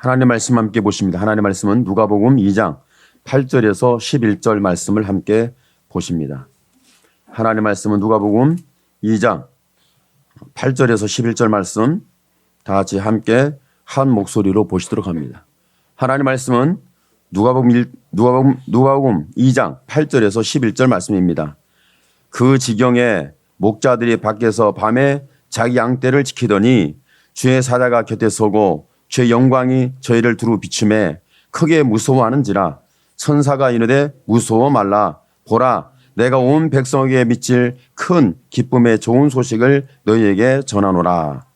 하나님 말씀 함께 보십니다. 하나님 말씀은 누가복음 2장 8절에서 11절 말씀을 함께 보십니다. 하나님 말씀은 누가복음 2장 8절에서 11절 말씀 다 같이 함께 한 목소리로 보시도록 합니다. 하나님 말씀은 누가복음 2장 8절에서 11절 말씀입니다. 그 지경에 목자들이 밖에서 밤에 자기 양떼를 지키더니 주의 사자가 곁에 서고 주의 영광이 저희를 두루 비추매 크게 무서워하는지라. 천사가 이르되 무서워 말라. 보라, 내가 온 백성에게 미칠 큰 기쁨의 좋은 소식을 너희에게 전하노라.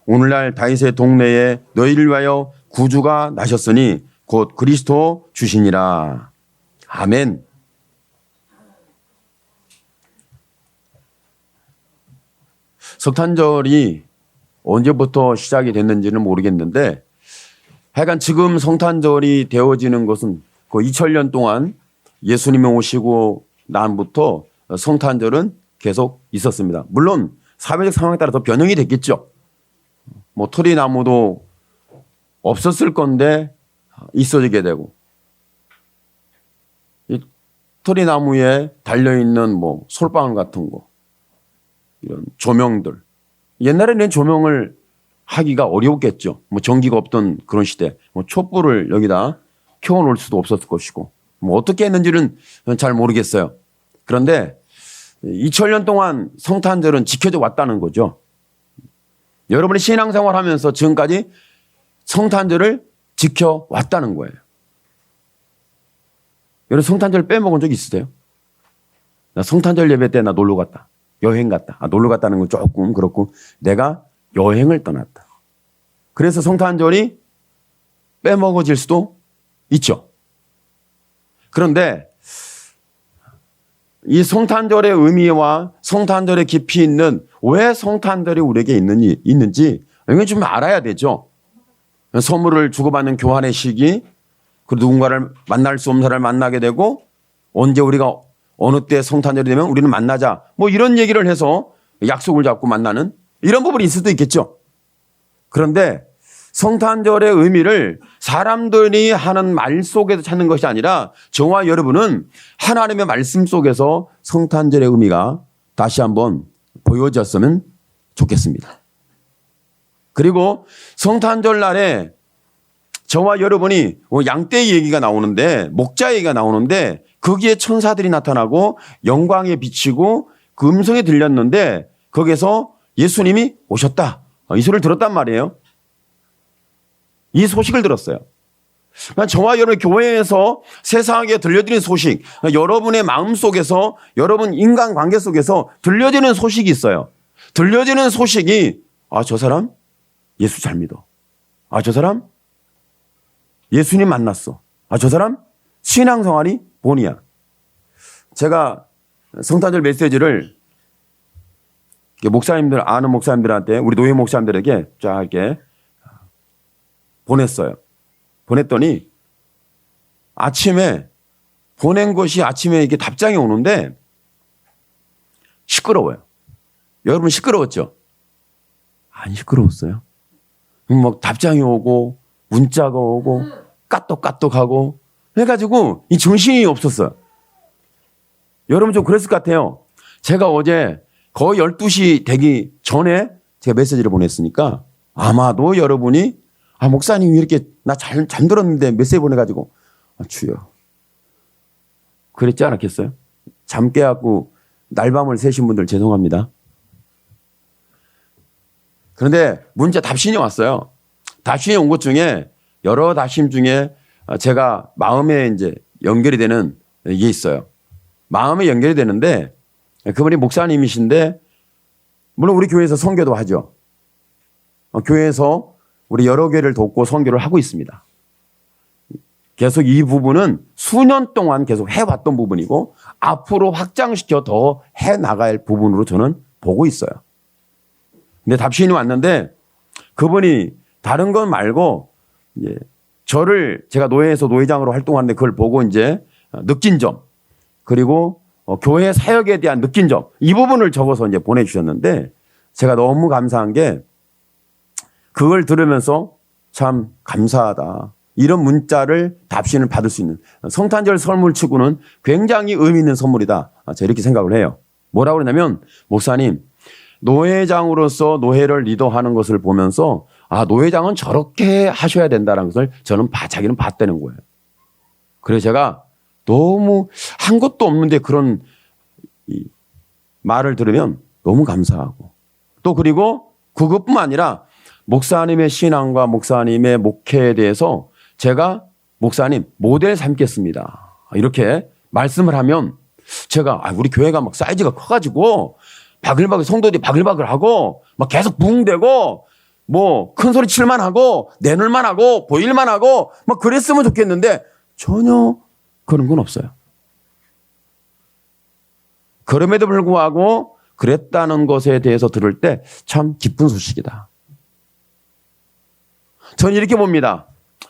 오늘날 다윗의 동네에 너희를 위하여 구주가 나셨으니 곧 그리스도 주시니라. 아멘. 성탄절이 언제부터 시작이 됐는지는 모르겠는데 하여간 지금 성탄절이 되어지는 것은 그 2000년 동안 예수님이 오시고 난부터 성탄절은 계속 있었습니다. 물론 사회적 상황에 따라서 변형이 됐겠죠. 뭐 토리나무도 없었을 건데 있어지게 되고, 이 토리나무에 달려있는 뭐 솔방울 같은 거, 이런 조명들, 옛날에는 조명을 하기가 어려웠겠죠. 뭐 전기가 없던 그런 시대, 뭐 촛불을 여기다 켜놓을 수도 없었을 것이고, 뭐 어떻게 했는지는 잘 모르겠어요. 그런데 2000년 동안 성탄절은 지켜져 왔다는 거죠. 여러분이 신앙생활 하면서 지금까지 성탄절을 지켜왔다는 거예요. 여러분 성탄절 빼먹은 적 있으세요? 나 성탄절 예배 때 나 놀러 갔다. 여행 갔다. 놀러 갔다는 건 조금 그렇고 내가 여행을 떠났다. 그래서 성탄절이 빼먹어질 수도 있죠. 그런데 이 성탄절의 의미와 성탄절의 깊이 있는 왜 성탄절이 우리에게 있는지 이건 좀 알아야 되죠. 선물을 주고받는 교환의 시기, 그리고 누군가를 만날 수 없는 사람을 만나게 되고 언제 우리가 어느 때 성탄절이 되면 우리는 만나자. 뭐 이런 얘기를 해서 약속을 잡고 만나는 이런 부분이 있을 수도 있겠죠. 그런데 성탄절의 의미를 사람들이 하는 말 속에서 찾는 것이 아니라 저와 여러분은 하나님의 말씀 속에서 성탄절의 의미가 다시 한번 보여졌으면 좋겠습니다. 그리고 성탄절 날에 저와 여러분이 양떼 얘기가 나오는데, 목자 얘기가 나오는데 거기에 천사들이 나타나고 영광에 비치고 그 음성이 들렸는데 거기에서 예수님이 오셨다. 이 소리를 들었단 말이에요. 이 소식을 들었어요. 그러니까 저와 여러분 교회에서 세상에 들려드리는 소식, 여러분의 마음 속에서, 여러분 인간관계 속에서 들려지는 소식이 있어요. 들려지는 소식이 저 사람 예수 잘 믿어. 저 사람 예수님 만났어. 저 사람 신앙생활이 본이야. 제가 성탄절 메시지를 목사님들, 아는 목사님들한테, 우리 노예 목사님들에게 쫙 이렇게 보냈어요. 보냈더니 아침에 보낸 것이 아침에 이게 답장이 오는데 시끄러워요. 여러분 시끄러웠죠? 안 시끄러웠어요. 막 답장이 오고 문자가 오고 까똑까똑하고 해가지고 이 정신이 없었어요. 여러분 좀 그랬을 것 같아요. 제가 어제 거의 12시 되기 전에 제가 메시지를 보냈으니까 아마도 여러분이 목사님이 이렇게 나 잠들었는데 메시지 보내가지고 주여 그랬지 않았겠어요? 잠 깨갖고 날밤을 새신 분들 죄송합니다. 그런데 문자 답신이 왔어요. 답신이 온 것 중에 여러 답신 중에 제가 마음에 이제 연결이 되는 게 있어요. 마음에 연결이 되는데 그분이 목사님이신데 물론 우리 교회에서 선교도 하죠. 교회에서 우리 여러 교회를 돕고 선교를 하고 있습니다. 계속 이 부분은 수년 동안 계속 해왔던 부분이고 앞으로 확장시켜 더 해나갈 부분으로 저는 보고 있어요. 근데 답신이 왔는데 그분이 다른 건 말고 저를 제가 노예에서 노회장으로 활동하는데 그걸 보고 이제 느낀 점, 그리고 교회 사역에 대한 느낀 점, 이 부분을 적어서 이제 보내주셨는데 제가 너무 감사한 게 그걸 들으면서 참 감사하다. 이런 문자를 답신을 받을 수 있는 성탄절 선물 치고는 굉장히 의미 있는 선물이다. 제가 이렇게 생각을 해요. 뭐라고 그러냐면 목사님 노회장으로서 노회를 리더하는 것을 보면서 노회장은 저렇게 하셔야 된다는 것을 저는 자기는 봤다는 거예요. 그래서 제가 너무 한 것도 없는데 그런 말을 들으면 너무 감사하고 또 그리고 그것뿐만 아니라 목사님의 신앙과 목사님의 목회에 대해서 제가 목사님 모델 삼겠습니다. 이렇게 말씀을 하면 제가 우리 교회가 막 사이즈가 커가지고 바글바글 성도들이 바글바글하고 막 계속 붕대고 뭐 큰 소리 칠만 하고 내놀만 하고 보일만 하고 막 그랬으면 좋겠는데 전혀 그런 건 없어요. 그럼에도 불구하고 그랬다는 것에 대해서 들을 때 참 기쁜 소식이다. 저는 이렇게 봅니다.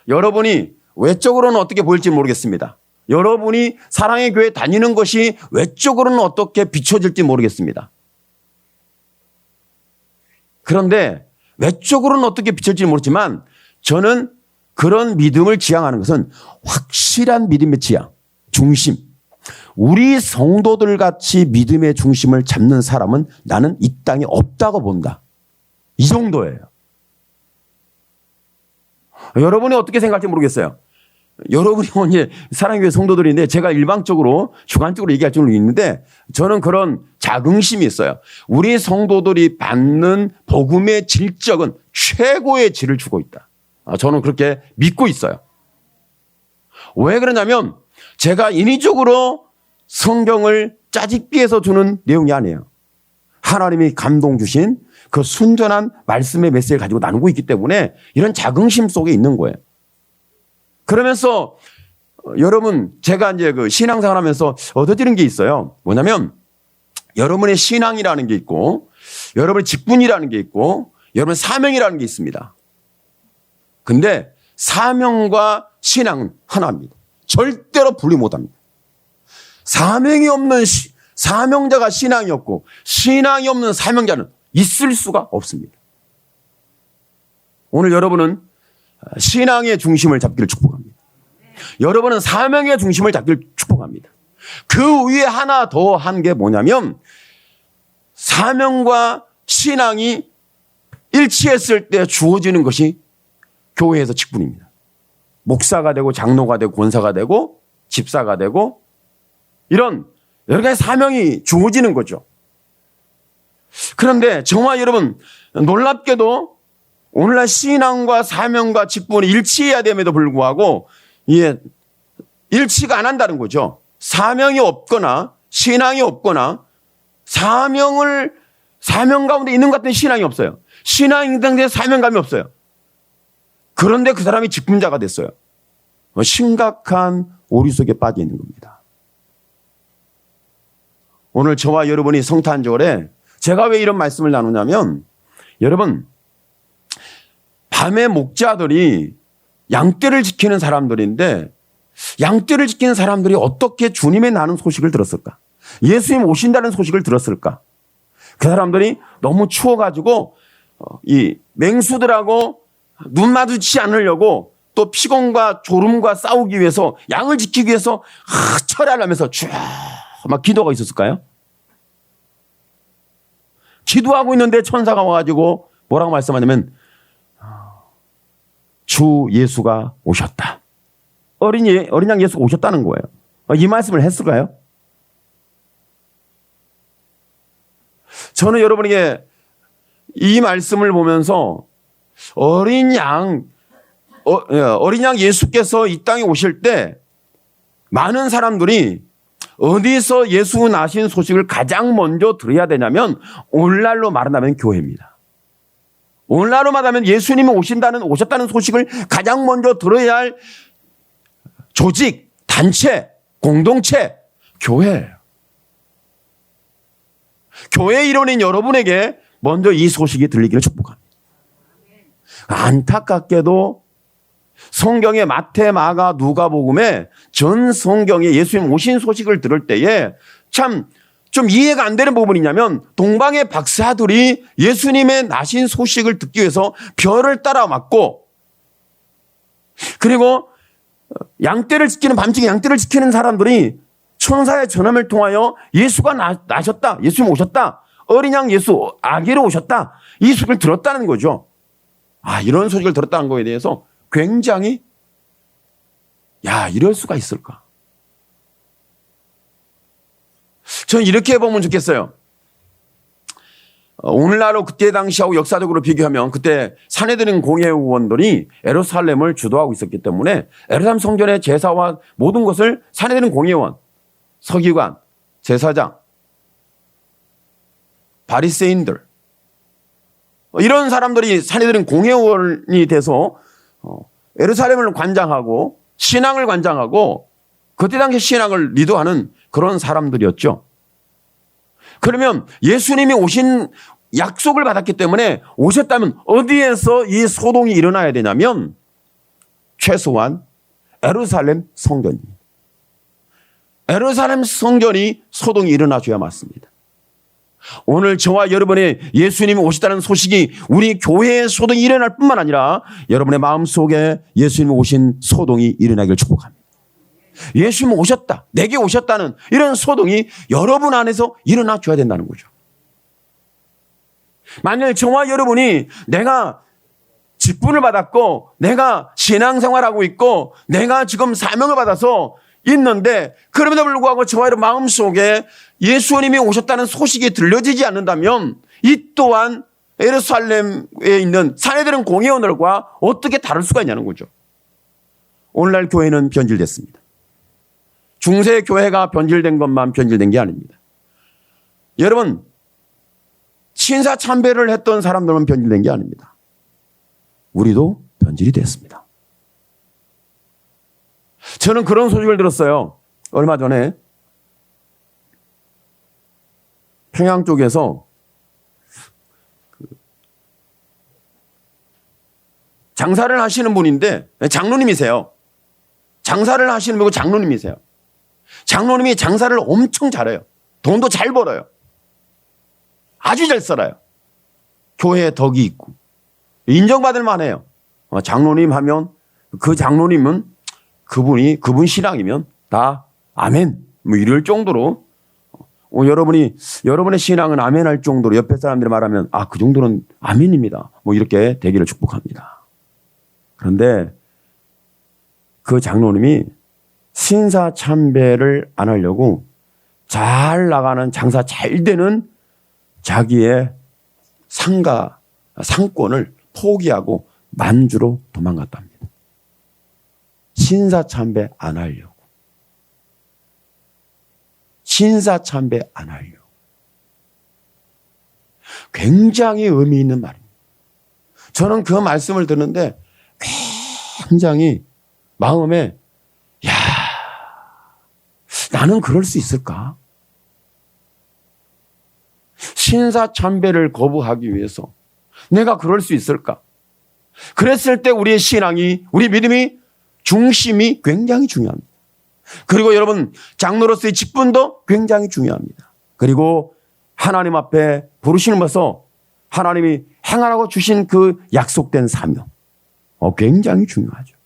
여러분이 외적으로는 어떻게 보일지 모르겠습니다. 여러분이 사랑의 교회 다니는 것이 외적으로는 어떻게 비춰질지 모르겠습니다. 그런데 외적으로는 어떻게 비춰질지 모르지만 저는 그런 믿음을 지향하는 것은 확실한 믿음의 지향, 중심. 우리 성도들 같이 믿음의 중심을 잡는 사람은 나는 이 땅에 없다고 본다. 이 정도예요. 여러분이 어떻게 생각할지 모르겠어요. 여러분이 이제 사랑교회 성도들인데 제가 일방적으로 주관적으로 얘기할 줄은 있는데 저는 그런 자긍심이 있어요. 우리 성도들이 받는 복음의 질적은 최고의 질을 주고 있다. 저는 그렇게 믿고 있어요. 왜 그러냐면 제가 인위적으로 성경을 짜집기해서 주는 내용이 아니에요. 하나님이 감동 주신 그 순전한 말씀의 메시지를 가지고 나누고 있기 때문에 이런 자긍심 속에 있는 거예요. 그러면서 여러분 제가 이제 그 신앙생활 하면서 얻어지는 게 있어요. 뭐냐면 여러분의 신앙이라는 게 있고 여러분의 직분이라는 게 있고 여러분의 사명이라는 게 있습니다. 근데 사명과 신앙은 하나입니다. 절대로 분리 못합니다. 사명이 없는 사명자가 신앙이 없고 신앙이 없는 사명자는 있을 수가 없습니다. 오늘 여러분은 신앙의 중심을 잡기를 축복합니다. 여러분은 사명의 중심을 잡기를 축복합니다. 그 위에 하나 더 한 게 뭐냐면 사명과 신앙이 일치했을 때 주어지는 것이 교회에서 직분입니다. 목사가 되고 장로가 되고 권사가 되고 집사가 되고 이런 여러 가지 사명이 주어지는 거죠. 그런데 정말 여러분 놀랍게도 오늘날 신앙과 사명과 직분이 일치해야 됨에도 불구하고 이게 일치가 안 한다는 거죠. 사명이 없거나 신앙이 없거나 사명 가운데 있는 것 같은 신앙이 없어요. 신앙이 있는 상태에 사명감이 없어요. 그런데 그 사람이 직분자가 됐어요. 심각한 오류 속에 빠져 있는 겁니다. 오늘 저와 여러분이 성탄절에 제가 왜 이런 말씀을 나누냐면 여러분 밤에 목자들이 양떼를 지키는 사람들인데 양떼를 지키는 사람들이 어떻게 주님의 나는 소식을 들었을까? 예수님 오신다는 소식을 들었을까? 그 사람들이 너무 추워가지고 이 맹수들하고 눈 마주치지 않으려고 또 피곤과 졸음과 싸우기 위해서 양을 지키기 위해서 철야하면서 쭉 막 기도가 있었을까요? 기도하고 있는데 천사가 와가지고 뭐라고 말씀하냐면 주 예수가 오셨다. 어린 양 예수가 오셨다는 거예요. 이 말씀을 했을까요? 저는 여러분에게 이 말씀을 보면서 어린 양 예수께서 이 땅에 오실 때 많은 사람들이 어디서 예수 나신 소식을 가장 먼저 들어야 되냐면 오늘날로 말한다면 교회입니다. 오늘날로 말하면 예수님이 오셨다는 소식을 가장 먼저 들어야 할 조직, 단체, 공동체, 교회예요. 교회 일원인 여러분에게 먼저 이 소식이 들리기를 축복합니다. 안타깝게도 성경의 마태, 마가, 누가복음에 전 성경에 예수님 오신 소식을 들을 때에 참 좀 이해가 안 되는 부분이 있냐면 동방의 박사들이 예수님의 나신 소식을 듣기 위해서 별을 따라 왔고 그리고 양떼를 지키는 밤중에 양떼를 지키는 사람들이 천사의 전함을 통하여 예수가 나셨다. 예수님 오셨다. 어린 양 예수 아기로 오셨다. 이 소식을 들었다는 거죠. 이런 소식을 들었다는 거에 대해서 굉장히 이럴 수가 있을까? 저는 이렇게 보면 좋겠어요. 오늘날로 그때 당시하고 역사적으로 비교하면 그때 사내들인 공회의원들이 예루살렘을 주도하고 있었기 때문에 예루살렘 성전의 제사와 모든 것을 사내들인 공회의원, 서기관, 제사장, 바리새인들 이런 사람들이 사내들인 공회의원이 돼서 예루살렘을 관장하고 신앙을 관장하고 그때 당시 신앙을 리더하는 그런 사람들이었죠. 그러면 예수님이 오신 약속을 받았기 때문에 오셨다면 어디에서 이 소동이 일어나야 되냐면 최소한 예루살렘 성전입니다. 예루살렘 성전이 소동이 일어나줘야 맞습니다. 오늘 저와 여러분의 예수님이 오셨다는 소식이 우리 교회의 소동이 일어날 뿐만 아니라 여러분의 마음속에 예수님이 오신 소동이 일어나길 축복합니다. 예수님 오셨다, 내게 오셨다는 이런 소동이 여러분 안에서 일어나 줘야 된다는 거죠. 만약 저와 여러분이 내가 직분을 받았고 내가 신앙생활하고 있고 내가 지금 사명을 받아서 있는데 그럼에도 불구하고 저와 여러분 마음속에 예수님이 오셨다는 소식이 들려지지 않는다면 이 또한 예루살렘에 있는 사내들은 공회원들과 어떻게 다를 수가 있냐는 거죠. 오늘날 교회는 변질됐습니다. 중세 교회가 변질된 것만 변질된 게 아닙니다. 여러분, 신사 참배를 했던 사람들은 변질된 게 아닙니다. 우리도 변질이 됐습니다. 저는 그런 소식을 들었어요. 얼마 전에 평양 쪽에서 장사를 하시는 분인데 장로님이세요. 장사를 하시는 분이고 장로님이세요. 장로님이 장사를 엄청 잘해요. 돈도 잘 벌어요. 아주 잘 살아요. 교회에 덕이 있고 인정받을 만해요. 장로님 하면 그 장로님은 그분 신앙이면 다 아멘 뭐 이럴 정도로 여러분의 신앙은 아멘 할 정도로 옆에 사람들이 말하면 그 정도는 아멘입니다. 뭐 이렇게 되기를 축복합니다. 그런데 그 장로님이 신사 참배를 안 하려고 잘 나가는 장사 잘 되는 자기의 상권을 포기하고 만주로 도망갔답니다. 신사 참배 안 하려고. 신사 참배 안 하려고. 굉장히 의미 있는 말입니다. 저는 그 말씀을 듣는데 굉장히 마음에 나는 그럴 수 있을까? 신사 참배를 거부하기 위해서 내가 그럴 수 있을까? 그랬을 때 우리의 신앙이, 우리 믿음이 중심이 굉장히 중요합니다. 그리고 여러분 장로로서의 직분도 굉장히 중요합니다. 그리고 하나님 앞에 부르시는 것서 하나님이 행하라고 주신 그 약속된 사명 굉장히 중요하죠.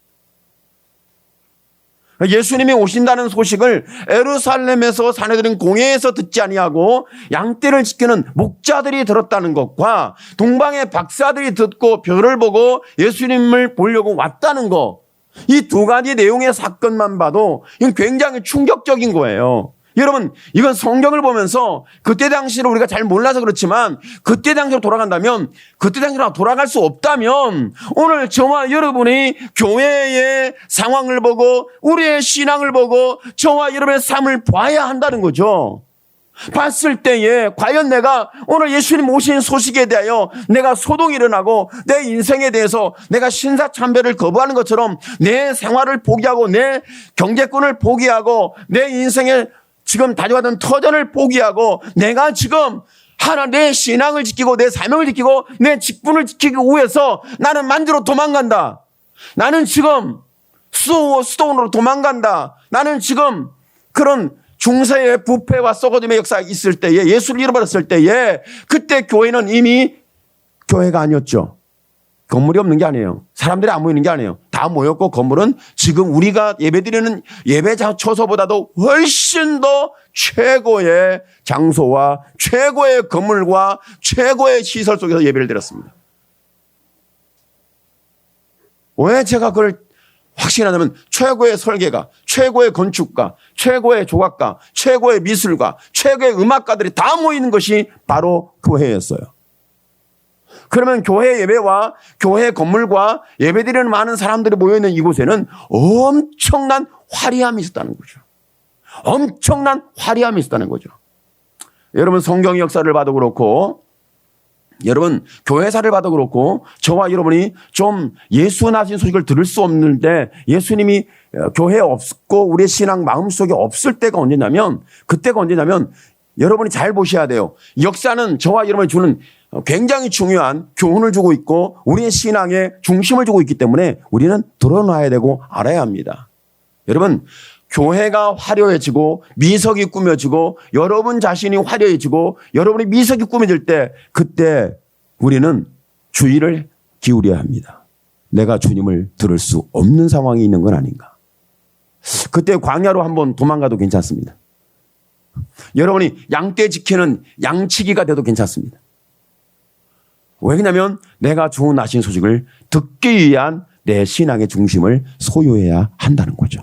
예수님이 오신다는 소식을 예루살렘에서 사내들은 공회에서 듣지 아니하고 양떼를 지키는 목자들이 들었다는 것과 동방의 박사들이 듣고 별을 보고 예수님을 보려고 왔다는 것, 이 두 가지 내용의 사건만 봐도 이건 굉장히 충격적인 거예요. 여러분, 이건 성경을 보면서 그때 당시를 우리가 잘 몰라서 그렇지만 그때 당시로 돌아간다면, 그때 당시로 돌아갈 수 없다면 오늘 저와 여러분이 교회의 상황을 보고 우리의 신앙을 보고 저와 여러분의 삶을 봐야 한다는 거죠. 봤을 때에 과연 내가 오늘 예수님 오신 소식에 대하여 내가 소동이 일어나고 내 인생에 대해서 내가 신사참배를 거부하는 것처럼 내 생활을 포기하고 내 경제권을 포기하고 내 인생에 지금 다져왔던 터전을 포기하고 내가 지금 내 신앙을 지키고 내 사명을 지키고 내 직분을 지키기 위해서 나는 만주로 도망간다. 나는 지금 수도원으로 도망간다. 나는 지금 그런 중세의 부패와 썩어짐의 역사가 있을 때에, 예수를 잃어버렸을 때에 그때 교회는 이미 교회가 아니었죠. 건물이 없는 게 아니에요. 사람들이 안 모이는 게 아니에요. 다 모였고 건물은 지금 우리가 예배드리는 예배 처소보다도 훨씬 더 최고의 장소와 최고의 건물과 최고의 시설 속에서 예배를 드렸습니다. 왜 제가 그걸 확신하냐면 최고의 설계가, 최고의 건축가, 최고의 조각가, 최고의 미술가, 최고의 음악가들이 다 모이는 것이 바로 교회였어요. 그러면 교회 예배와 교회 건물과 예배드리는 많은 사람들이 모여있는 이곳에는 엄청난 화려함이 있었다는 거죠. 엄청난 화려함이 있었다는 거죠. 여러분 성경 역사를 봐도 그렇고 여러분 교회사를 봐도 그렇고 저와 여러분이 좀 예수 나신 소식을 들을 수 없는데 예수님이 교회에 없고 우리의 신앙 마음속에 없을 때가 언제냐면 그때가 언제냐면 여러분이 잘 보셔야 돼요. 역사는 저와 여러분이 주는 굉장히 중요한 교훈을 주고 있고 우리의 신앙의 중심을 주고 있기 때문에 우리는 드러나야 되고 알아야 합니다. 여러분 교회가 화려해지고 미석이 꾸며지고 여러분 자신이 화려해지고 여러분의 미석이 꾸며질 때 그때 우리는 주의를 기울여야 합니다. 내가 주님을 들을 수 없는 상황이 있는 건 아닌가. 그때 광야로 한번 도망가도 괜찮습니다. 여러분이 양떼 지키는 양치기가 돼도 괜찮습니다. 왜냐하면 내가 주 나신 소식을 듣기 위한 내 신앙의 중심을 소유해야 한다는 거죠.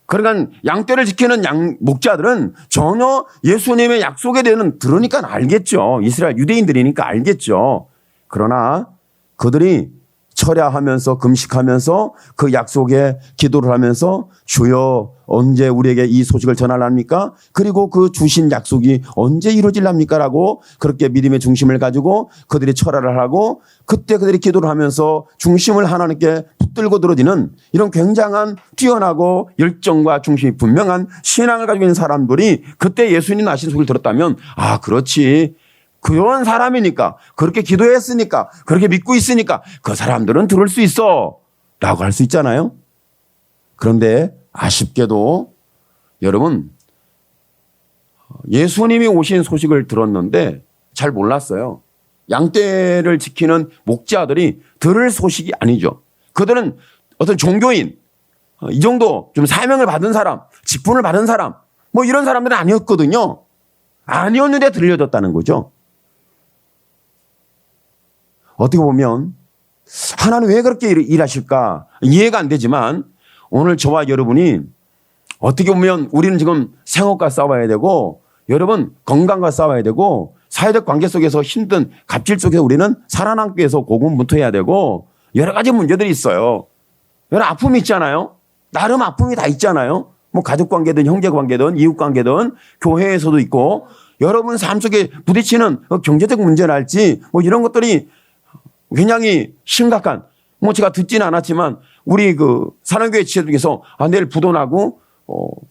그러니까 양떼를 지키는 목자들은 전혀 예수님의 약속에 대해서는 들으니까 알겠죠. 이스라엘 유대인들이니까 알겠죠. 그러나 그들이 철야하면서 금식하면서 그 약속에 기도를 하면서 주여 언제 우리에게 이 소식을 전하랍니까? 그리고 그 주신 약속이 언제 이루어질랍니까? 라고 그렇게 믿음의 중심을 가지고 그들이 철야를 하고 그때 그들이 기도를 하면서 중심을 하나님께 붙들고 들어지는 이런 굉장한 뛰어나고 열정과 중심이 분명한 신앙을 가지고 있는 사람들이 그때 예수님 나신 소식을 들었다면 아 그렇지. 그런 사람이니까 그렇게 기도했으니까 그렇게 믿고 있으니까 그 사람들은 들을 수 있어 라고 할 수 있잖아요. 그런데 아쉽게도 여러분 예수님이 오신 소식을 들었는데 잘 몰랐어요. 양떼를 지키는 목자들이 들을 소식이 아니죠. 그들은 어떤 종교인 이 정도 좀 사명을 받은 사람 직분을 받은 사람 뭐 이런 사람들은 아니었거든요. 아니었는데 들려졌다는 거죠. 어떻게 보면 하나님 왜 그렇게 일하실까 이해가 안 되지만 오늘 저와 여러분이 어떻게 보면 우리는 지금 생업과 싸워야 되고 여러분 건강과 싸워야 되고 사회적 관계 속에서 힘든 갑질 속에서 우리는 살아남기 위해서 고군분투해야 되고 여러 가지 문제들이 있어요. 여러 아픔이 있잖아요. 나름 아픔이 다 있잖아요. 뭐 가족관계든 형제관계든 이웃관계든 교회에서도 있고 여러분 삶 속에 부딪히는 경제적 문제랄지 뭐 이런 것들이 굉장히 심각한 뭐 제가 듣지는 않았지만 우리 그 사랑교회 지체들께서 내일 부도나고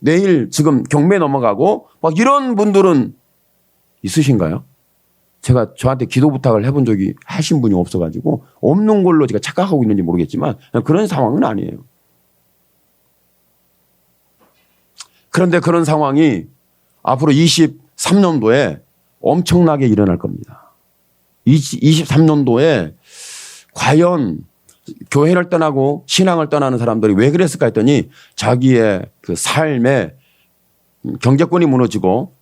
내일 지금 경매 넘어가고 막 이런 분들은 있으신가요? 제가 저한테 기도 부탁을 해본 적이 하신 분이 없어가지고 없는 걸로 제가 착각하고 있는지 모르겠지만 그런 상황은 아니에요. 그런데 그런 상황이 앞으로 23년도에 엄청나게 일어날 겁니다. 23년도에 과연 교회를 떠나고 신앙을 떠나는 사람들이 왜 그랬을까 했더니 자기의 그 삶에 경제권이 무너지고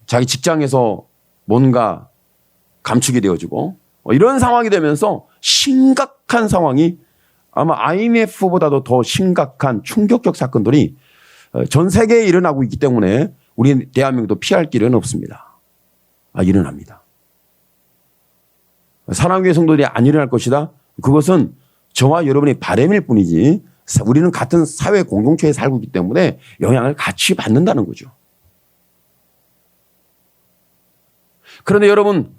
자기 직장에서 뭔가 감축이 되어지고 이런 상황이 되면서 심각한 상황이 아마 IMF보다도 더 심각한 충격적 사건들이 전 세계에 일어나고 있기 때문에 우리 대한민국도 피할 길은 없습니다. 일어납니다. 사랑교회 성도들이 안 일어날 것이다. 그것은 저와 여러분의 바람일 뿐이지 우리는 같은 사회 공동체에 살고 있기 때문에 영향을 같이 받는다는 거죠. 그런데 여러분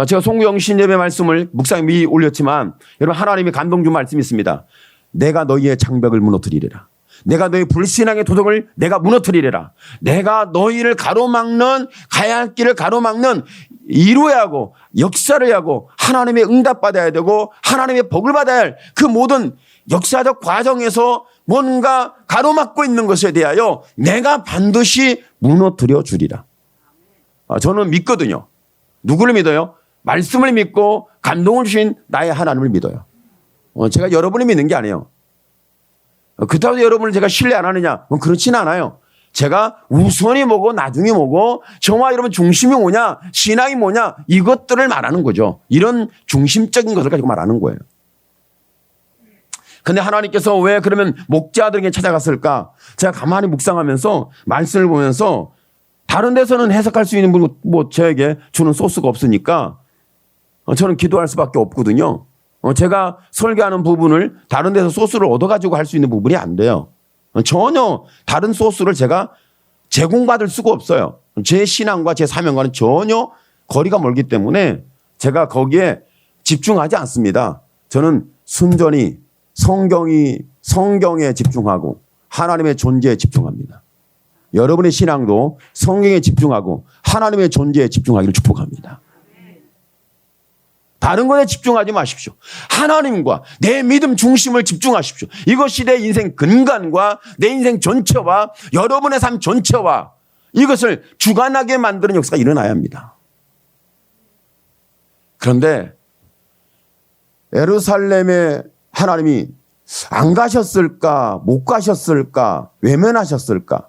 제가 송구영신 예배 말씀을 묵상 미리 올렸지만 여러분 하나님이 감동 준 말씀이 있습니다. 내가 너희의 장벽을 무너뜨리리라. 내가 너희 불신앙의 도덕을 내가 무너뜨리리라. 내가 너희를 가로막는 가야 할 길을 가로막는 이루어야 하고 역사를 해야 하고 하나님의 응답받아야 되고 하나님의 복을 받아야 할 그 모든 역사적 과정에서 뭔가 가로막고 있는 것에 대하여 내가 반드시 무너뜨려 주리라. 저는 믿거든요. 누구를 믿어요? 말씀을 믿고 감동을 주신 나의 하나님을 믿어요. 제가 여러분을 믿는 게 아니에요. 그렇다고 여러분을 제가 신뢰 안 하느냐? 그렇진 않아요. 제가 우선이 뭐고 나중이 뭐고 저와 여러분 중심이 뭐냐, 신앙이 뭐냐, 이것들을 말하는 거죠. 이런 중심적인 것을 가지고 말하는 거예요. 근데 하나님께서 왜 그러면 목자들에게 찾아갔을까? 제가 가만히 묵상하면서 말씀을 보면서 다른 데서는 해석할 수 있는 뭐 저에게 주는 소스가 없으니까 저는 기도할 수밖에 없거든요. 제가 설계하는 부분을 다른 데서 소스를 얻어가지고 할 수 있는 부분이 안 돼요. 전혀 다른 소스를 제가 제공받을 수가 없어요. 제 신앙과 제 사명과는 전혀 거리가 멀기 때문에 제가 거기에 집중하지 않습니다. 저는 순전히 성경에 집중하고 하나님의 존재에 집중합니다. 여러분의 신앙도 성경에 집중하고 하나님의 존재에 집중하기를 축복합니다. 다른 것에 집중하지 마십시오. 하나님과 내 믿음 중심을 집중하십시오. 이것이 내 인생 근간과 내 인생 전체와 여러분의 삶 전체와 이것을 주관하게 만드는 역사가 일어나야 합니다. 그런데 예루살렘에 하나님이 안 가셨을까, 못 가셨을까, 외면하셨을까?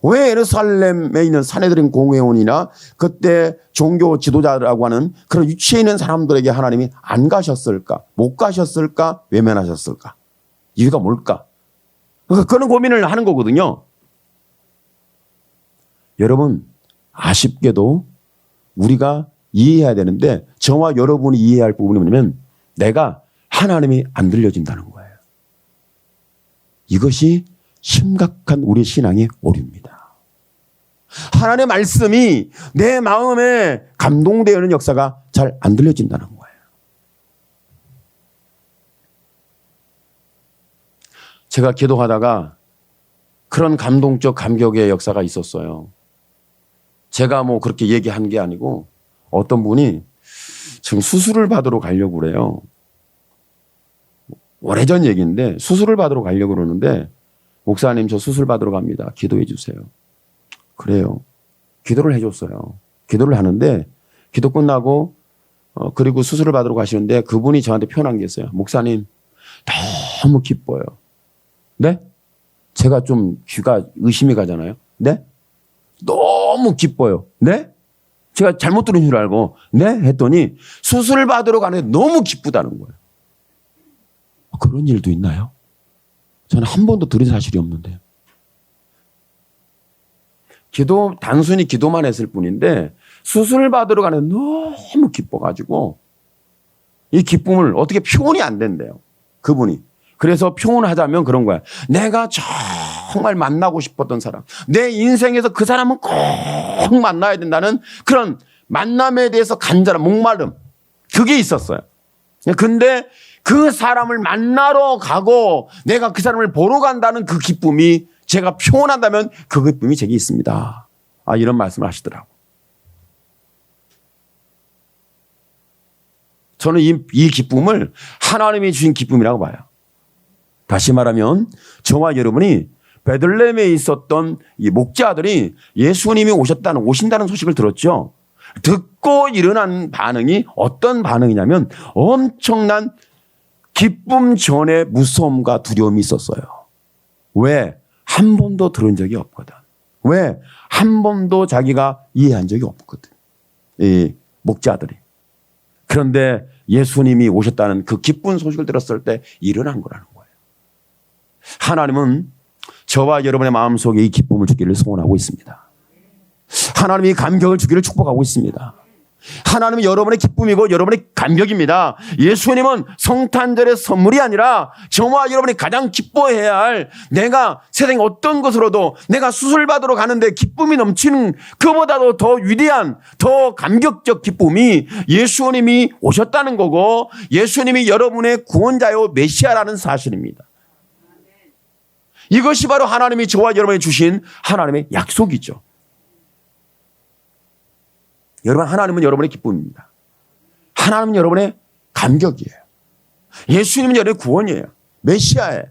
왜 예루살렘에 있는 산헤드린 공회원이나 그때 종교 지도자라고 하는 그런 위치에 있는 사람들에게 하나님이 안 가셨을까, 못 가셨을까, 외면하셨을까? 이유가 뭘까? 그런 고민을 하는 거거든요. 여러분, 아쉽게도 우리가 이해해야 되는데 저와 여러분이 이해해야 할 부분이 뭐냐면 내가 하나님이 안 들려진다는 거예요. 이것이 심각한 우리 신앙의 오류입니다. 하나님의 말씀이 내 마음에 감동되는 역사가 잘 안 들려진다는 거예요. 제가 기도하다가 그런 감동적 감격의 역사가 있었어요. 제가 뭐 그렇게 얘기한 게 아니고 어떤 분이 지금 수술을 받으러 가려고 그래요. 오래전 얘기인데 수술을 받으러 가려고 그러는데 목사님 저 수술 받으러 갑니다. 기도해 주세요. 그래요. 기도를 해줬어요. 기도를 하는데 기도 끝나고 그리고 수술을 받으러 가시는데 그분이 저한테 표현한 게 있어요. 목사님 너무 기뻐요. 네? 제가 좀 귀가 의심이 가잖아요. 네? 너무 기뻐요. 네? 제가 잘못 들은 줄 알고 네? 했더니 수술을 받으러 가는데 너무 기쁘다는 거예요. 그런 일도 있나요? 저는 한 번도 들은 사실이 없는데요. 단순히 기도만 했을 뿐인데 수술을 받으러 가는데 너무 기뻐가지고 이 기쁨을 어떻게 표현이 안 된대요. 그분이. 그래서 표현하자면 그런 거야. 내가 정말 만나고 싶었던 사람. 내 인생에서 그 사람은 꼭 만나야 된다는 그런 만남에 대해서 간절한 목마름. 그게 있었어요. 근데 그 사람을 만나러 가고 내가 그 사람을 보러 간다는 그 기쁨이 제가 표현한다면 그 기쁨이 제게 있습니다. 이런 말씀을 하시더라고요. 저는 이 기쁨을 하나님이 주신 기쁨이라고 봐요. 다시 말하면 저와 여러분이 베들레헴에 있었던 이 목자들이 예수님이 오신다는 소식을 들었죠. 듣고 일어난 반응이 어떤 반응이냐면 엄청난 기쁨 전에 무서움과 두려움이 있었어요. 왜? 한 번도 들은 적이 없거든. 왜? 한 번도 자기가 이해한 적이 없거든. 이 목자들이. 그런데 예수님이 오셨다는 그 기쁜 소식을 들었을 때 일어난 거라는 거예요. 하나님은 저와 여러분의 마음속에 이 기쁨을 주기를 소원하고 있습니다. 하나님이 감격을 주기를 축복하고 있습니다. 하나님은 여러분의 기쁨이고 여러분의 감격입니다. 예수님은 성탄절의 선물이 아니라 저와 여러분이 가장 기뻐해야 할 내가 세상에 어떤 것으로도 내가 수술받으러 가는데 기쁨이 넘치는 그보다도 더 위대한 더 감격적 기쁨이 예수님이 오셨다는 거고 예수님이 여러분의 구원자요 메시아라는 사실입니다. 이것이 바로 하나님이 저와 여러분에 주신 하나님의 약속이죠. 여러분, 하나님은 여러분의 기쁨입니다. 하나님은 여러분의 감격이에요. 예수님은 여러분의 구원이에요. 메시아예요.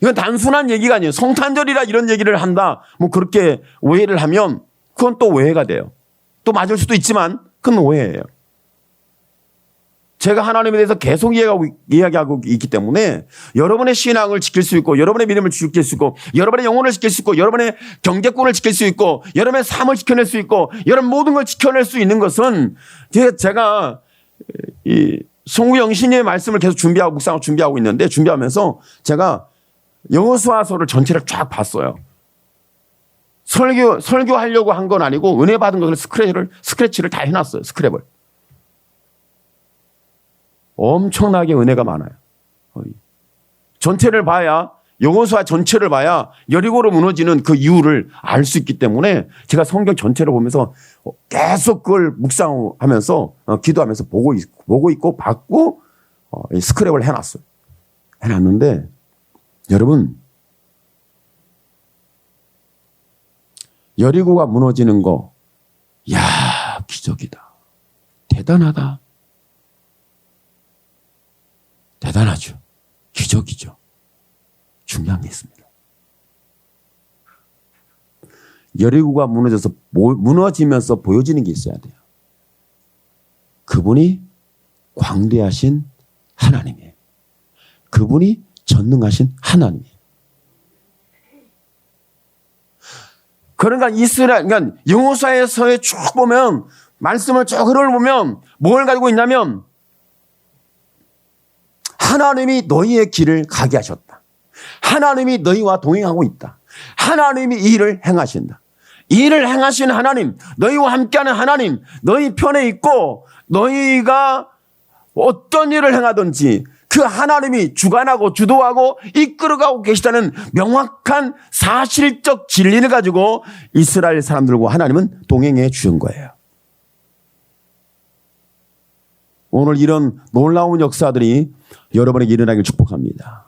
이건 단순한 얘기가 아니에요. 성탄절이라 이런 얘기를 한다. 뭐 그렇게 오해를 하면 그건 또 오해가 돼요. 또 맞을 수도 있지만 그건 오해예요. 제가 하나님에 대해서 계속 이야기하고 있기 때문에 여러분의 신앙을 지킬 수 있고 여러분의 믿음을 지킬 수 있고 여러분의 영혼을 지킬 수 있고 여러분의 경제권을 지킬 수 있고 여러분의 삶을 지켜낼 수 있고 여러분 모든 걸 지켜낼 수 있는 것은 제가 이 송구영신의 말씀을 계속 준비하고 묵상하고 준비하고 있는데 준비하면서 제가 여호수아서를 전체를 쫙 봤어요. 설교하려고 한 건 아니고 은혜 받은 것을 스크래치를 다 해놨어요. 스크랩을. 엄청나게 은혜가 많아요. 전체를 봐야 여호수아 전체를 봐야 여리고로 무너지는 그 이유를 알 수 있기 때문에 제가 성경 전체를 보면서 계속 그걸 묵상하면서 기도하면서 보고 있고 받고 스크랩을 해놨어요. 해놨는데 여러분 여리고가 무너지는 거, 야 기적이다. 대단하다. 대단하죠. 기적이죠. 중요한 게 있습니다. 여리고가 무너지면서 보여지는 게 있어야 돼요. 그분이 광대하신 하나님이에요. 그분이 전능하신 하나님이에요. 그러니까 그러니까 여호수아서에 쭉 보면 말씀을 쭉 흘러보면 뭘 가지고 있냐면 하나님이 너희의 길을 가게 하셨다. 하나님이 너희와 동행하고 있다. 하나님이 이 일을 행하신다. 이 일을 행하신 하나님, 너희와 함께하는 하나님, 너희 편에 있고 너희가 어떤 일을 행하든지 그 하나님이 주관하고 주도하고 이끌어가고 계시다는 명확한 사실적 진리를 가지고 이스라엘 사람들과 하나님은 동행해 주신 거예요. 오늘 이런 놀라운 역사들이 여러분에게 일어나길 축복합니다.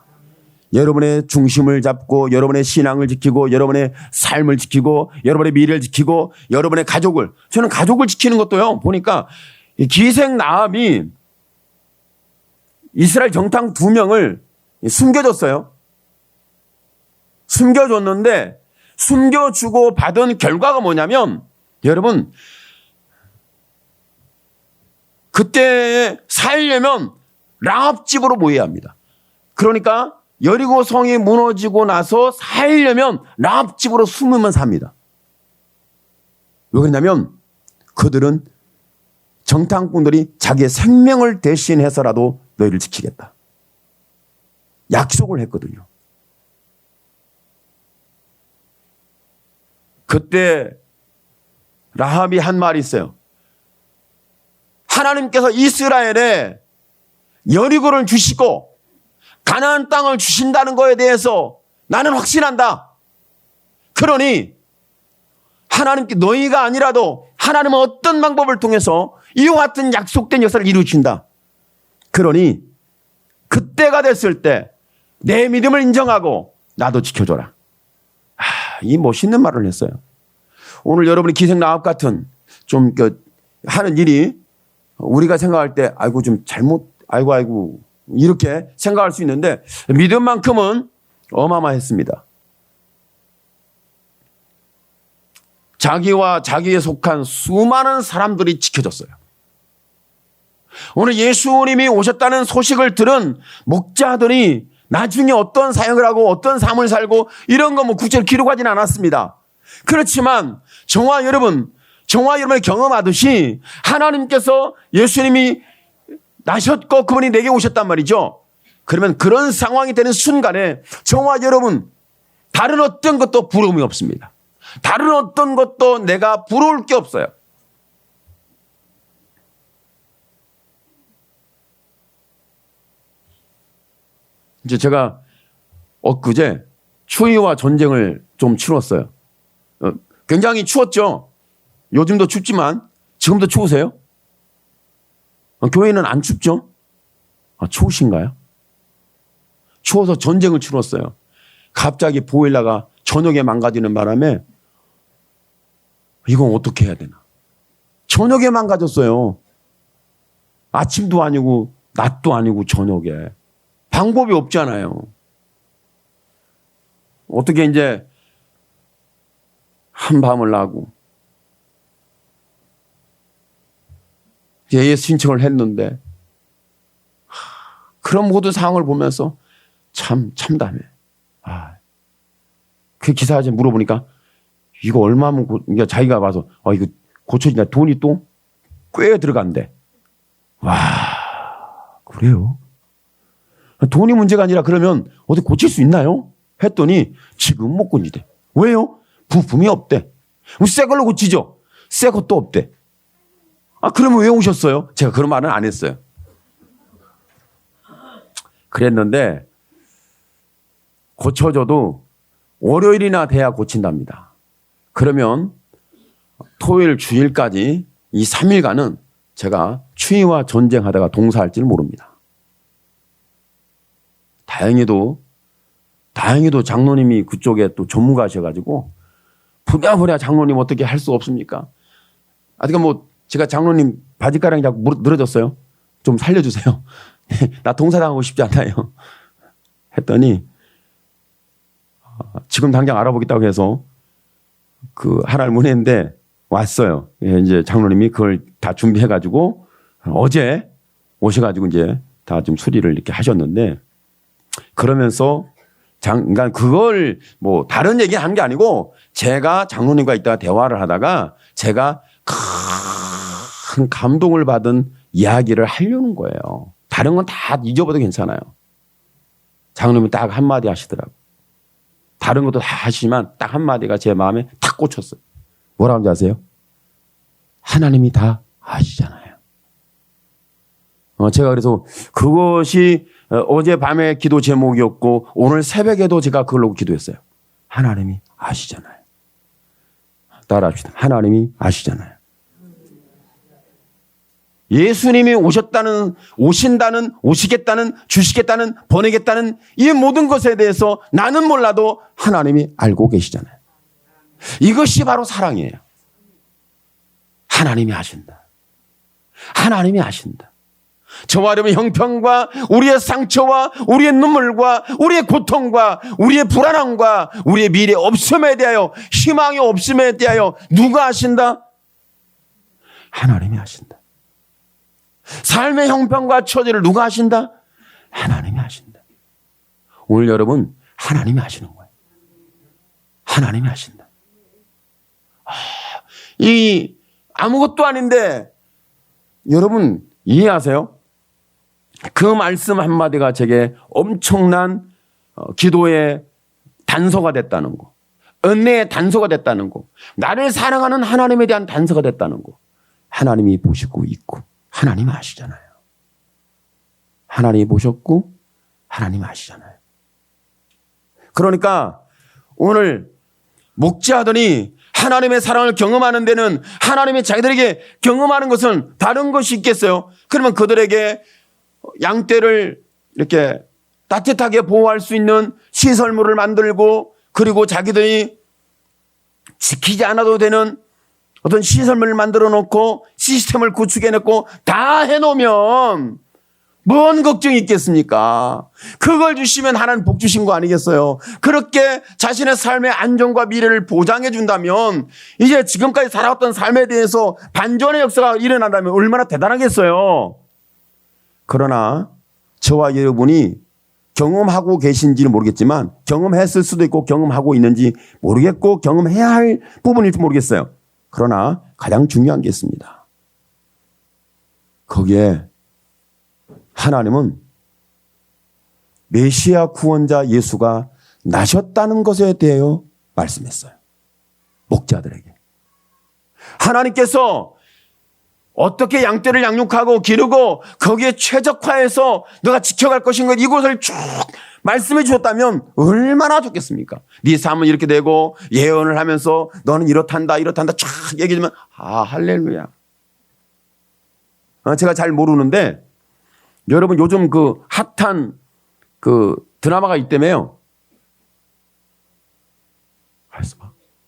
여러분의 중심을 잡고 여러분의 신앙을 지키고 여러분의 삶을 지키고 여러분의 미래를 지키고 여러분의 가족을, 저는 가족을 지키는 것도요 보니까 기생 나압이 이스라엘 정탐 2명을 숨겨줬어요. 숨겨줬는데 숨겨주고 받은 결과가 뭐냐면 여러분 그때 살려면 라합 집으로 모여야 합니다. 그러니까 여리고 성이 무너지고 나서 살려면 라합 집으로 숨으면 삽니다. 왜 그러냐면 그들은 정탐꾼들이 자기의 생명을 대신해서라도 너희를 지키겠다. 약속을 했거든요. 그때 라합이 한 말이 있어요. 하나님께서 이스라엘에 여리고를 주시고 가나안 땅을 주신다는 것에 대해서 나는 확신한다. 그러니 하나님께 너희가 아니라도 하나님은 어떤 방법을 통해서 이와 같은 약속된 역사를 이루신다. 그러니 그때가 됐을 때 내 믿음을 인정하고 나도 지켜줘라. 이 멋있는 말을 했어요. 오늘 여러분이 기생 라합 같은 좀 하는 일이 우리가 생각할 때 아이고 좀 잘못 아이고 이렇게 생각할 수 있는데 믿음만큼은 어마어마했습니다. 자기와 자기에 속한 수많은 사람들이 지켜졌어요. 오늘 예수님이 오셨다는 소식을 들은 목자들이 나중에 어떤 사역을 하고 어떤 삶을 살고 이런 거 구체적으로 기록하지는 않았습니다. 그렇지만 저와 여러분이 경험하듯이 하나님께서 예수님이 나셨고 그분이 내게 오셨단 말이죠. 그러면 그런 상황이 되는 순간에 저와 여러분 다른 어떤 것도 부러움이 없습니다. 다른 어떤 것도 내가 부러울 게 없어요. 이제 제가 엊그제 추위와 전쟁을 좀 치렀어요. 굉장히 추웠죠. 요즘도 춥지만 지금도 추우세요? 교회는 안 춥죠? 추우신가요? 추워서 전쟁을 치렀어요. 갑자기 보일러가 저녁에 망가지는 바람에 이건 어떻게 해야 되나? 저녁에 망가졌어요. 아침도 아니고 낮도 아니고 저녁에. 방법이 없잖아요. 어떻게 이제 한밤을 나고 예수 신청을 했는데 그런 모든 상황을 보면서 참 참담해. 그 기사 아저씨 물어보니까 이거 얼마면 그러니까 자기가 봐서 이거 고쳐지냐 돈이 또 꽤 들어간대. 와, 그래요? 돈이 문제가 아니라 그러면 어디 고칠 수 있나요? 했더니 지금 못 고치대. 왜요? 부품이 없대. 새 걸로 고치죠. 새 것도 없대. 그러면 왜 오셨어요? 제가 그런 말은 안 했어요. 그랬는데 고쳐줘도 월요일이나 돼야 고친답니다. 그러면 토요일 주일까지 이 3일간은 제가 추위와 전쟁하다가 동사할지를 모릅니다. 다행히도 장로님이 그쪽에 또 전문가셔가지고 부랴부랴 장로님 어떻게 할 수 없습니까? 그러니까 뭐 제가 장로님 바지가랑이 자꾸 늘어졌어요. 좀 살려주세요. 나 동사당하고 싶지 않아요. 했더니 지금 당장 알아보겠다고 해서 그 하나를 문의했는데 왔어요. 이제 장로님이 그걸 다 준비해가지고 어제 오셔가지고 이제 다 좀 수리를 이렇게 하셨는데 그러면서 그러니까 그걸 뭐 다른 얘기 하는 게 아니고 제가 장로님과 있다가 대화를 하다가 제가 큰 감동을 받은 이야기를 하려는 거예요. 다른 건 다 잊어버려도 괜찮아요. 장로님이 딱 한마디 하시더라고요. 다른 것도 다 하시지만 딱 한마디가 제 마음에 탁 꽂혔어요. 뭐라고 하는지 아세요? 하나님이 다 아시잖아요. 제가 그래서 그것이 어젯밤의 기도 제목이었고 오늘 새벽에도 제가 그걸로 기도했어요. 하나님이 아시잖아요. 따라합시다. 하나님이 아시잖아요. 예수님이 오신다는, 오시겠다는, 주시겠다는, 보내겠다는 이 모든 것에 대해서 나는 몰라도 하나님이 알고 계시잖아요. 이것이 바로 사랑이에요. 하나님이 아신다. 하나님이 아신다. 저와 여러분의 형편과 우리의 상처와 우리의 눈물과 우리의 고통과 우리의 불안함과 우리의 미래 없음에 대하여 희망이 없음에 대하여 누가 아신다? 하나님이 아신다. 삶의 형편과 처지를 누가 아신다? 하나님이 아신다. 오늘 여러분 하나님이 아시는 거예요. 하나님이 아신다. 이 아무것도 아닌데 여러분 이해하세요? 그 말씀 한마디가 제게 엄청난 기도의 단서가 됐다는 거, 은혜의 단서가 됐다는 거, 나를 사랑하는 하나님에 대한 단서가 됐다는 거. 하나님이 보시고 있고 하나님이 아시잖아요. 하나님이 보셨고 하나님이 아시잖아요. 그러니까 오늘 목자들이 하나님의 사랑을 경험하는 데는 하나님이 자기들에게 경험하는 것은 다른 것이 있겠어요. 그러면 그들에게 양떼를 이렇게 따뜻하게 보호할 수 있는 시설물을 만들고 그리고 자기들이 지키지 않아도 되는 어떤 시설물을 만들어 놓고 시스템을 구축해 놓고 다 해놓으면 뭔 걱정이 있겠습니까? 그걸 주시면 하나님 복 주신 거 아니겠어요? 그렇게 자신의 삶의 안정과 미래를 보장해 준다면 이제 지금까지 살아왔던 삶에 대해서 반전의 역사가 일어난다면 얼마나 대단하겠어요? 그러나 저와 여러분이 경험하고 계신지는 모르겠지만 경험했을 수도 있고 경험하고 있는지 모르겠고 경험해야 할 부분일지 모르겠어요. 그러나 가장 중요한 게 있습니다. 거기에 하나님은 메시아 구원자 예수가 나셨다는 것에 대하여 말씀했어요. 목자들에게. 하나님께서 어떻게 양떼를 양육하고 기르고 거기에 최적화해서 너가 지켜갈 것인가 이것을 쭉 말씀해 주셨다면 얼마나 좋겠습니까? 네 삶은 이렇게 되고 예언을 하면서 너는 이렇단다 쫙 얘기해 주면 할렐루야. 제가 잘 모르는데 여러분 요즘 그 핫한 그 드라마가 있다며요.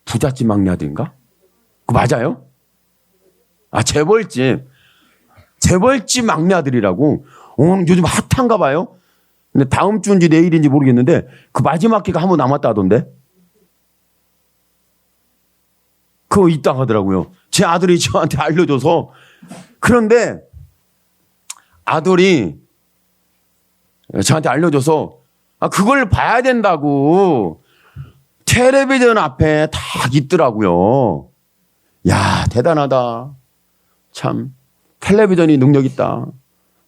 부잣집 막내 아들인가? 그거 맞아요? 재벌집 막내 아들이라고. 요즘 핫한가 봐요. 근데 다음 주인지 내일인지 모르겠는데 그 마지막 기가 한 번 남았다 하던데. 그거 있다 하더라고요. 제 아들이 저한테 알려줘서. 그런데 아들이 저한테 알려줘서 그걸 봐야 된다고 텔레비전 앞에 딱 있더라고요. 야, 대단하다. 참 텔레비전이 능력 있다.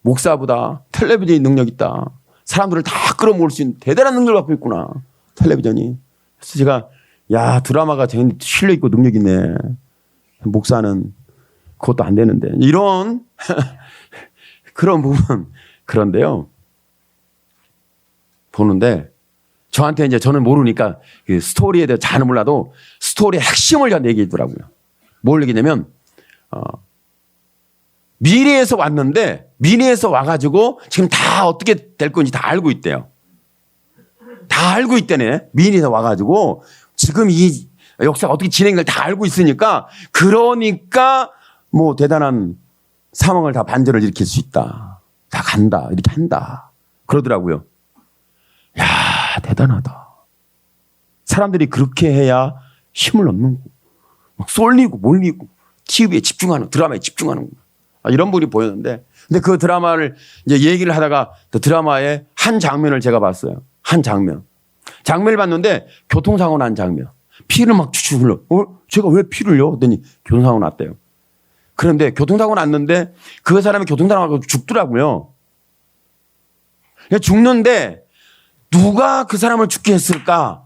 목사보다 텔레비전이 능력 있다. 사람들을 다 끌어모을 수 있는 대단한 능력을 갖고 있구나. 텔레비전이. 그래서 제가 야, 드라마가 실력 있고 능력 있네. 목사는 그것도 안 되는데. 이런 그런 부분. 그런데요. 보는데 저한테 이제 저는 모르니까 그 스토리에 대해서 잘 몰라도 스토리의 핵심을 저한테 얘기하더라고요. 뭘 얘기냐면 미래에서 왔는데 미래에서 와가지고 지금 다 어떻게 될 건지 다 알고 있대요. 다 알고 있대네. 미래에서 와가지고 지금 이 역사가 어떻게 진행될 다 알고 있으니까 그러니까 뭐 대단한 상황을 다 반전을 일으킬 수 있다. 다 간다. 이렇게 한다. 그러더라고요. 야, 대단하다. 사람들이 그렇게 해야 힘을 얻는 거. 막 쏠리고 몰리고 TV에 집중하는, 드라마에 집중하는 거. 이런 분이 보였는데, 근데 그 드라마를 이제 얘기를 하다가 그 드라마의 한 장면을 제가 봤어요. 한 장면. 장면을 봤는데 교통사고 난 장면. 피를 막 추추 흘러. 제가 왜 피를 흘려? 그랬더니 교통사고 났대요. 그런데 교통사고 났는데 그 사람이 교통사고 죽더라고요. 죽는데 누가 그 사람을 죽게 했을까?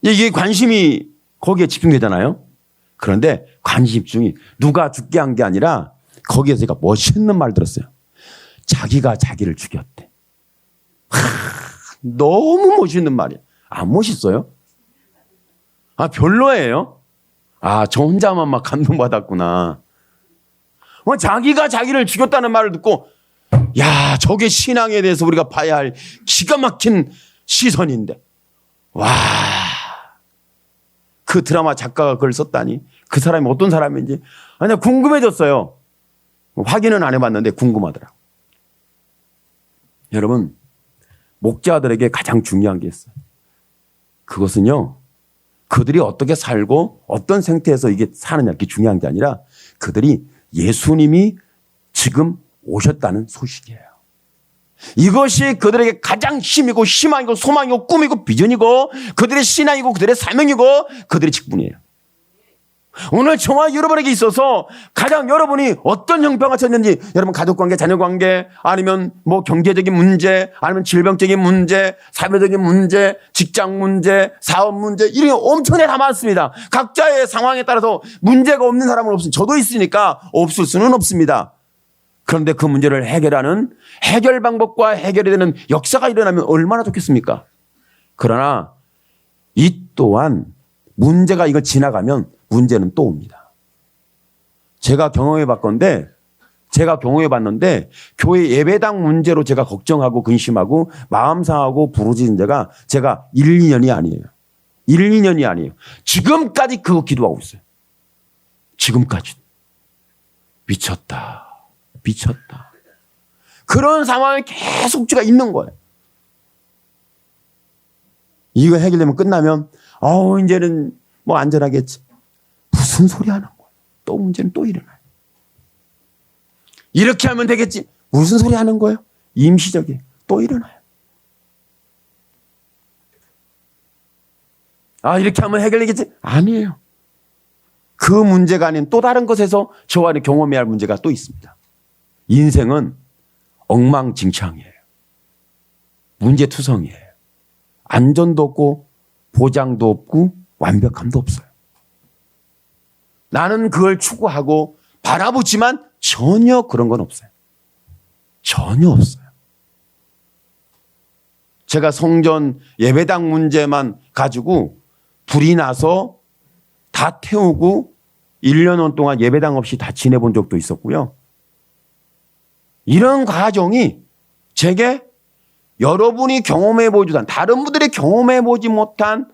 이게 관심이 거기에 집중되잖아요. 그런데 관심 집중이 누가 죽게 한 게 아니라 거기에서 제가 멋있는 말 들었어요. 자기가 자기를 죽였대. 너무 멋있는 말이야. 안 멋있어요? 별로예요? 저 혼자만 막 감동받았구나. 자기가 자기를 죽였다는 말을 듣고 야, 저게 신앙에 대해서 우리가 봐야 할 기가 막힌 시선인데. 와, 그 드라마 작가가 그걸 썼다니. 그 사람이 어떤 사람인지. 아니, 궁금해졌어요. 확인은 안 해봤는데 궁금하더라고. 여러분, 목자들에게 가장 중요한 게 있어요. 그것은요, 그들이 어떻게 살고 어떤 상태에서 이게 사느냐, 그게 중요한 게 아니라 그들이 예수님이 지금 오셨다는 소식이에요. 이것이 그들에게 가장 힘이고 희망이고 소망이고 꿈이고 비전이고 그들의 신앙이고 그들의 사명이고 그들의 직분이에요. 오늘 저와 여러분에게 있어서 가장 여러분이 어떤 형평을 쳤는지, 여러분 가족관계, 자녀관계, 아니면 뭐 경제적인 문제, 아니면 질병적인 문제, 사회적인 문제, 직장 문제, 사업 문제, 이런 게 엄청나게 다 많습니다. 각자의 상황에 따라서 문제가 없는 사람은 없습니다. 저도 있으니까 없을 수는 없습니다. 그런데 그 문제를 해결하는 해결 방법과 해결이 되는 역사가 일어나면 얼마나 좋겠습니까? 그러나 이 또한 문제가 이걸 지나가면 문제는 또 옵니다. 제가 경험해 봤는데 교회 예배당 문제로 제가 걱정하고 근심하고 마음 상하고 부르짖은 데가 제가 1, 2년이 아니에요. 1, 2년이 아니에요. 지금까지 그거 기도하고 있어요. 지금까지. 미쳤다. 그런 상황에 계속 제가 있는 거예요. 이거 해결되면 끝나면 이제는 뭐 안전하겠지. 무슨 소리 하는 거예요. 또 문제는 또 일어나요. 이렇게 하면 되겠지. 무슨 소리 하는 거예요. 임시적이에요. 또 일어나요. 이렇게 하면 해결되겠지. 아니에요. 그 문제가 아닌 또 다른 것에서 저와 경험해야 할 문제가 또 있습니다. 인생은 엉망진창이에요. 문제투성이에요. 안전도 없고 보장도 없고 완벽함도 없어요. 나는 그걸 추구하고 바라보지만 전혀 그런 건 없어요. 전혀 없어요. 제가 성전 예배당 문제만 가지고 불이 나서 다 태우고 1년 동안 예배당 없이 다 지내본 적도 있었고요. 이런 과정이 제게 여러분이 경험해보지 못한, 다른 분들이 경험해보지 못한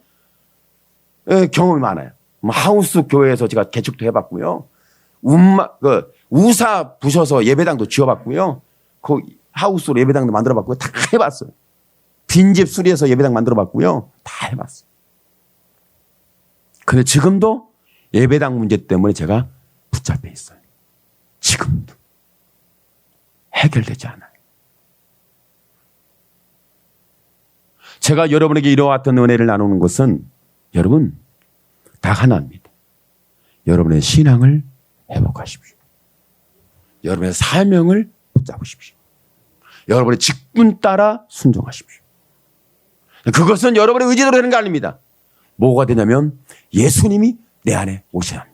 경험이 많아요. 하우스 교회에서 제가 개척도 해봤고요. 우사 부셔서 예배당도 지어봤고요. 그 하우스로 예배당도 만들어봤고요. 다 해봤어요. 빈집 수리해서 예배당 만들어봤고요. 다 해봤어요. 근데 지금도 예배당 문제 때문에 제가 붙잡혀 있어요. 지금도. 해결되지 않아요. 제가 여러분에게 이뤄왔던 은혜를 나누는 것은 여러분 다 하나입니다. 여러분의 신앙을 회복하십시오. 여러분의 사명을 붙잡으십시오. 여러분의 직분 따라 순종하십시오. 그것은 여러분의 의지대로 되는 게 아닙니다. 뭐가 되냐면 예수님이 내 안에 오셔야 합니다.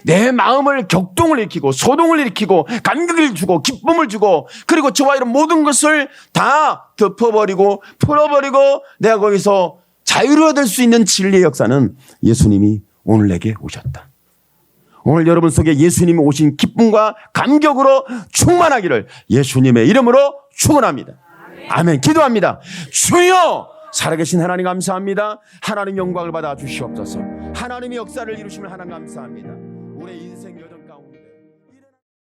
내 마음을 격동을 일으키고 소동을 일으키고 감격을 주고 기쁨을 주고 그리고 저와 이런 모든 것을 다 덮어버리고 풀어버리고 내가 거기서 자유를 얻을 수 있는 진리의 역사는 예수님이 오늘 내게 오셨다. 오늘 여러분 속에 예수님이 오신 기쁨과 감격으로 충만하기를 예수님의 이름으로 축원합니다. 아멘. 기도합니다. 주여 살아계신 하나님 감사합니다. 하나님 영광을 받아 주시옵소서. 하나님의 역사를 이루시면 하나님 감사합니다.